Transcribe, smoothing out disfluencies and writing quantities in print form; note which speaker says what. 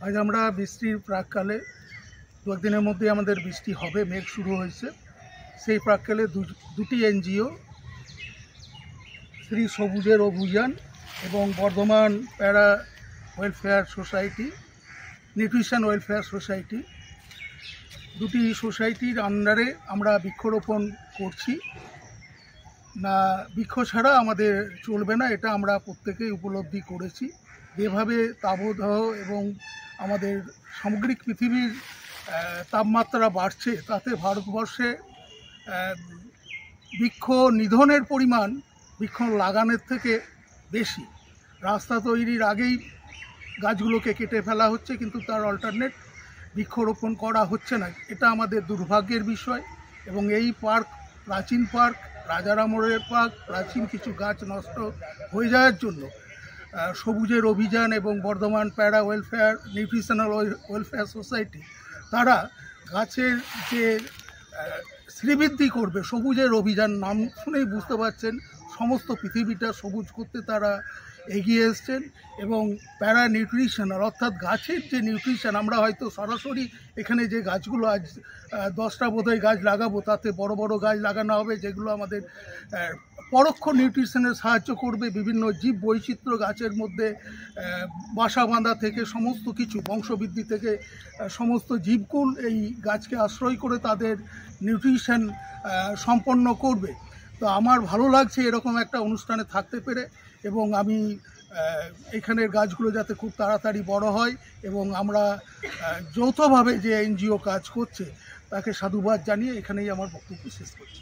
Speaker 1: আজ আমরা বৃষ্টির প্রাককালে দু একদিনের মধ্যে আমাদের বৃষ্টি হবে, মেঘ শুরু হয়েছে। সেই প্রাককালে দুটি এনজিও, শ্রী সবুজের অভিযান এবং বর্ধমান প্যারা welfare society, nutrition welfare society, দুটি সোসাইটির আন্ডারে আমরা বৃক্ষরোপণ করছি। না, বৃক্ষ ছাড়া আমাদের চলবে না, এটা আমরা প্রত্যেকেই উপলব্ধি করেছি। যেভাবে তাপদাহ এবং আমাদের সামগ্রিক পৃথিবীর তাপমাত্রা বাড়ছে, তাতে ভারতবর্ষে বৃক্ষ নিধনের পরিমাণ বৃক্ষ লাগানোর থেকে বেশি। রাস্তা তৈরির আগেই গাছগুলোকে কেটে ফেলা হচ্ছে, কিন্তু তার অল্টারনেট বৃক্ষরোপণ করা হচ্ছে না। এটা আমাদের দুর্ভাগ্যের বিষয়। এবং এই পার্ক, প্রাচীন পার্ক, রাজারামোড়ের পার্ক, প্রাচীন কিছু গাছ নষ্ট হয়ে যাওয়ার জন্য সবুজের অভিযান এবং বর্ধমান প্যারা ওয়েলফেয়ার, নিউট্রিশনাল ওয়েলফেয়ার সোসাইটি, তারা গাছের যে শ্রীবৃদ্ধি করবে, সবুজের অভিযান নাম শুনেই বুঝতে পারছেন সমস্ত পৃথিবীটা সবুজ করতে তারা এগিয়ে এসছেন। এবং প্যারা নিউট্রিশনাল, অর্থাৎ গাছের যে নিউট্রিশন, আমরা হয়তো সরাসরি এখানে যে গাছগুলো আজ 10টা বোধহয় গাছ লাগাবো, তাতে বড় বড় গাছ লাগানো হবে যেগুলো আমাদের পরোক্ষ নিউট্রিশনের সাহায্য করবে। বিভিন্ন জীব বৈচিত্র্য গাছের মধ্যে বাসা বাঁধা থেকে সমস্ত কিছু, বংশবৃদ্ধি থেকে সমস্ত জীবকুল এই গাছকে আশ্রয় করে তাদের নিউট্রিশন সম্পন্ন করবে। তো আমার ভালো লাগছে এরকম একটা অনুষ্ঠানে থাকতে পেরে, এবং আমি এখানের গাছগুলো যাতে খুব তাড়াতাড়ি বড় হয় এবং আমরা যৌথভাবে যে এনজিও কাজ করছে তাকে সাধুবাদ জানিয়ে এখানেই আমার বক্তব্য শেষ করছি।